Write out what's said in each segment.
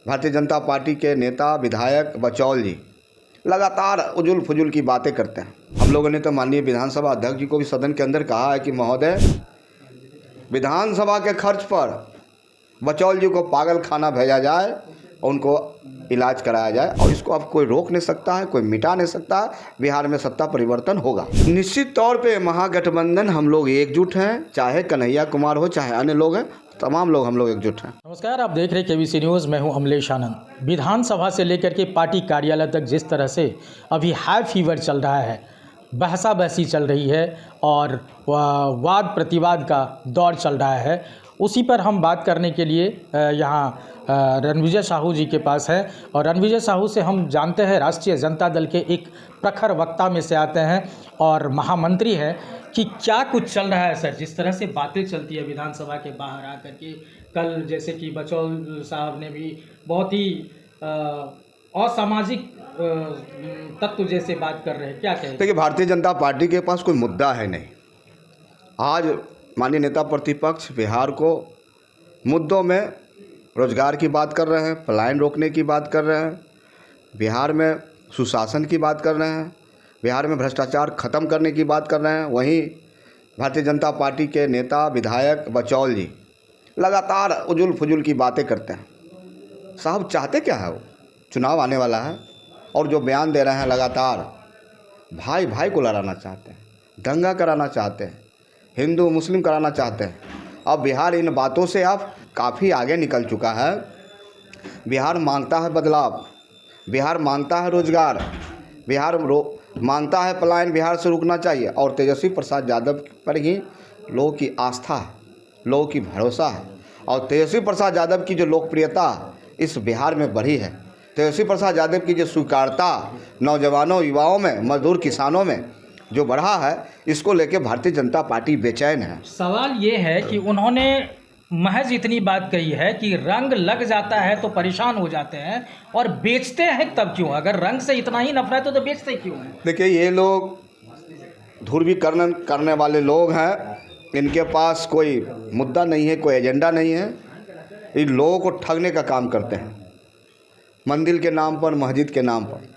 Bharatiya Janata party के नेता विधायक बचौल जी लगातार उजुल फुजुल की बातें करते हैं। हम लोगों ने तो माननीय विधानसभा अध्यक्ष जी को भी सदन के अंदर कहा है कि महोदय, विधानसभा के खर्च पर बचौल जी को पागल खाना भेजा जाए और उनको इलाज कराया जाए, और इसको अब कोई रोक नहीं सकता है, कोई मिटा नहीं सकता है। बिहार में सत्ता परिवर्तन होगा। निश्चित तौर पे महागठबंधन हम लोग एकजुट हैं, चाहे कन्हैया कुमार हो चाहे अन्य लोग हैं, तमाम लोग हम लोग एकजुट हैं। नमस्कार, आप देख रहे हैं केबीसी न्यूज़। मैं हूं अमलेश आनंद। विधानसभा से लेकर के पार्टी कार्यालय तक जिस तरह से अभी हाई फीवर चल रहा है, बहसा बहसी चल रही है और वाद प्रतिवाद का दौर चल रहा है, उसी पर हम बात करने के लिए यहाँ रणविजय साहू जी के पास है। और रणविजय साहू से हम जानते हैं राष्ट्रीय जनता दल के एक प्रखर वक्ता में से आते हैं और महामंत्री हैं कि क्या कुछ चल रहा है। सर, जिस तरह से बातें चलती है विधानसभा के बाहर आकर के, कल जैसे कि बचौल साहब ने भी बहुत ही असामाजिक तत्व जैसे बात कर रहे हैं, क्या कहें? देखिए, भारतीय जनता पार्टी के पास कोई मुद्दा है नहीं। आज माननीय नेता प्रतिपक्ष बिहार को मुद्दों में रोजगार की बात कर रहे हैं, पलायन रोकने की बात कर रहे हैं, बिहार में सुशासन की बात कर रहे हैं, बिहार में भ्रष्टाचार खत्म करने की बात कर रहे हैं। वहीं भारतीय जनता पार्टी के नेता विधायक बचौल जी लगातार उजुल फुजुल की बातें करते हैं। साहब चाहते क्या है? वो चुनाव आने वाला है और जो बयान दे रहे हैं लगातार भाई भाई को लड़ाना चाहते हैं, दंगा कराना चाहते हैं, हिंदू मुस्लिम कराना चाहते हैं। अब बिहार इन बातों से अब काफ़ी आगे निकल चुका है। बिहार मांगता है बदलाव, बिहार मांगता है रोजगार, बिहार मांगता है पलायन बिहार से रुकना चाहिए। और तेजस्वी प्रसाद यादव पर ही लोगों की आस्था है, लोगों की भरोसा है। और तेजस्वी प्रसाद यादव की जो लोकप्रियता इस बिहार में बढ़ी है, तेजस्वी प्रसाद यादव की जो स्वीकारता नौजवानों, युवाओं में, मजदूर, किसानों में जो बढ़ा है, इसको लेके भारतीय जनता पार्टी बेचैन है। सवाल ये है कि उन्होंने महज इतनी बात कही है कि रंग लग जाता है तो परेशान हो जाते हैं और बेचते हैं तब क्यों? अगर रंग से इतना ही नफरत है तो बेचते क्यों हैं? देखिए, ये लोग ध्रुवीकरण करने वाले लोग हैं। इनके पास कोई मुद्दा नहीं है, कोई एजेंडा नहीं है। इन लोगों को ठगने का काम करते हैं, मंदिर के नाम पर, मस्जिद के नाम पर।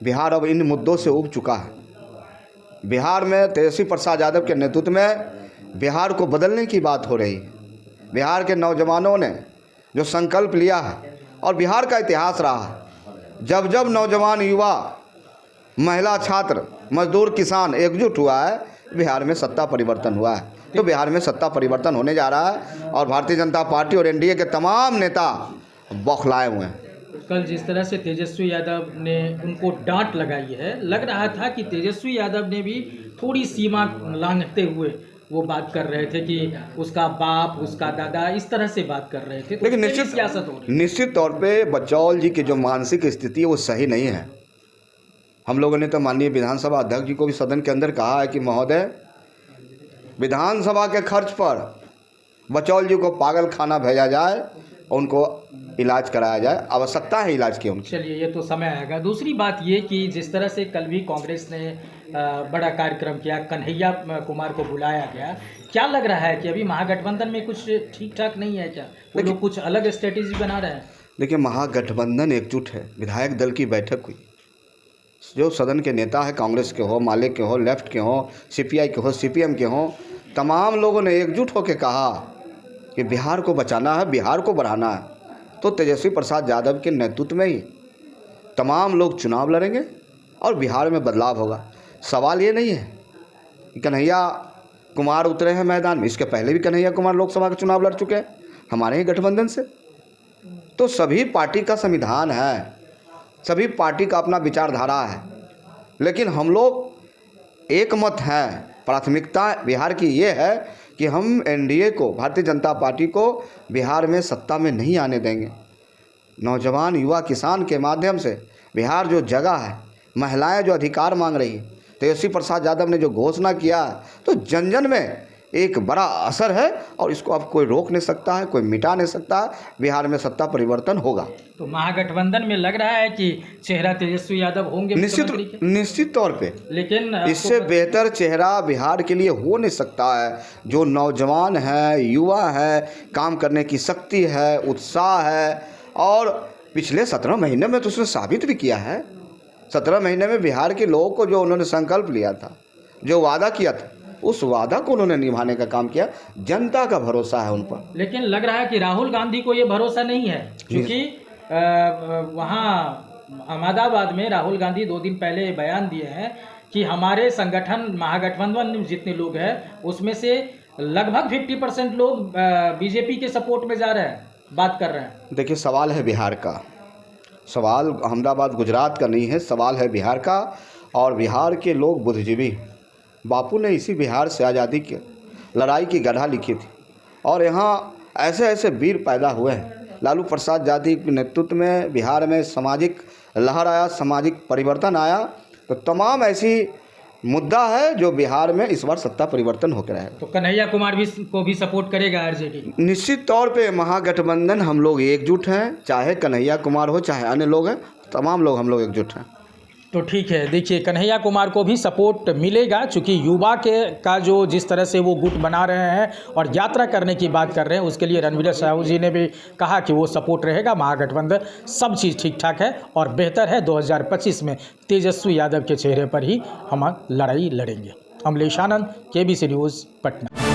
बिहार अब इन मुद्दों से उब चुका है। बिहार में तेजस्वी प्रसाद यादव के नेतृत्व में बिहार को बदलने की बात हो रही है। बिहार के नौजवानों ने जो संकल्प लिया है, और बिहार का इतिहास रहा है, जब जब नौजवान, युवा, महिला, छात्र, मजदूर, किसान एकजुट हुआ है, बिहार में सत्ता परिवर्तन हुआ है। तो बिहार में सत्ता परिवर्तन होने जा रहा है और भारतीय जनता पार्टी और एनडीए के तमाम नेता बौखलाए हुए हैं। कल जिस तरह से तेजस्वी यादव ने उनको डांट लगाई है, लग रहा था कि तेजस्वी यादव ने भी थोड़ी सीमा लांघते हुए वो बात कर रहे थे कि उसका बाप, उसका दादा, इस तरह से बात कर रहे थे। तो लेकिन निश्चित तौर पे बचौल जी की जो मानसिक स्थिति है वो सही नहीं है। हम लोगों ने तो माननीय विधानसभा अध्यक्ष जी को भी सदन के अंदर कहा है कि महोदय, विधानसभा के खर्च पर बचौल जी को पागल खाना भेजा जाए और उनको इलाज कराया जाए। आवश्यकता है इलाज की उनकी। चलिए, ये तो समय आएगा। दूसरी बात ये कि जिस तरह से कल भी कांग्रेस ने बड़ा कार्यक्रम किया, कन्हैया कुमार को बुलाया गया, क्या लग रहा है कि अभी महागठबंधन में कुछ ठीक ठाक नहीं है क्या? वो लोग कुछ अलग स्ट्रेटेजी बना रहे हैं? देखिए, महागठबंधन एकजुट है। विधायक दल की बैठक हुई, जो सदन के नेता है, कांग्रेस के हो, माले के हो, लेफ्ट के हो, सीपीआई के हो, सीपीएम के हो, तमाम लोगों ने एकजुट होकर कहा कि बिहार को बचाना है, बिहार को बढ़ाना है। तो तेजस्वी प्रसाद यादव के नेतृत्व में ही तमाम लोग चुनाव लड़ेंगे और बिहार में बदलाव होगा। सवाल ये नहीं है कि कन्हैया कुमार उतरे हैं मैदान में। इसके पहले भी कन्हैया कुमार लोकसभा का चुनाव लड़ चुके हैं हमारे ही गठबंधन से। तो सभी पार्टी का संविधान है, सभी पार्टी का अपना विचारधारा है, लेकिन हम लोग एक मत हैं। प्राथमिकता बिहार की ये है कि हम एनडीए को, भारतीय जनता पार्टी को बिहार में सत्ता में नहीं आने देंगे। नौजवान, युवा, किसान के माध्यम से बिहार जो जगह है, महिलाएं जो अधिकार मांग रही है, तेजस्वी प्रसाद यादव ने जो घोषणा किया है, तो जन जन में एक बड़ा असर है और इसको अब कोई रोक नहीं सकता है, कोई मिटा नहीं सकता है। बिहार में सत्ता परिवर्तन होगा। तो महागठबंधन में लग रहा है कि चेहरा तेजस्वी यादव होंगे निश्चित तौर पे, लेकिन इससे बेहतर चेहरा बिहार के लिए हो नहीं सकता है। जो नौजवान है, युवा है, काम करने की शक्ति है, उत्साह है और पिछले 17 महीने में तो उसने साबित भी किया है। 17 महीने में बिहार के लोगों को जो उन्होंने संकल्प लिया था, जो वादा किया था, उस वादा को उन्होंने निभाने का काम किया। जनता का भरोसा है उन पर। लेकिन लग रहा है कि राहुल गांधी को ये भरोसा नहीं है, क्योंकि वहाँ अहमदाबाद में राहुल गांधी 2 दिन पहले बयान दिए हैं कि हमारे संगठन महागठबंधन में जितने लोग हैं उसमें से लगभग 50% लोग बीजेपी के सपोर्ट में जा रहे हैं, बात कर रहे हैं। देखिए, सवाल है बिहार का, सवाल अहमदाबाद गुजरात का नहीं है, सवाल है बिहार का। और बिहार के लोग बुद्धिजीवी, बापू ने इसी बिहार से आज़ादी की लड़ाई की गढ़ा लिखी थी और यहाँ ऐसे ऐसे वीर पैदा हुए हैं। लालू प्रसाद यादव के नेतृत्व में बिहार में सामाजिक लहर आया, सामाजिक परिवर्तन आया। तो तमाम ऐसी मुद्दा है जो बिहार में इस बार सत्ता परिवर्तन होकर रहेगा। तो कन्हैया कुमार को भी सपोर्ट करेगा आरजेडी? निश्चित तौर पे महागठबंधन हम लोग एकजुट हैं, चाहे कन्हैया कुमार हो चाहे अन्य लोग हैं, तमाम लोग हम लोग एकजुट हैं। तो ठीक है, देखिए कन्हैया कुमार को भी सपोर्ट मिलेगा, चूँकि युवा का जो जिस तरह से वो गुट बना रहे हैं और यात्रा करने की बात कर रहे हैं, उसके लिए रणवीर साहू जी ने भी कहा कि वो सपोर्ट रहेगा। महागठबंधन सब चीज़ ठीक ठाक है और बेहतर है। 2025 में तेजस्वी यादव के चेहरे पर ही हम लड़ाई लड़ेंगे। अमलेश आनंद, KBC न्यूज़, पटना।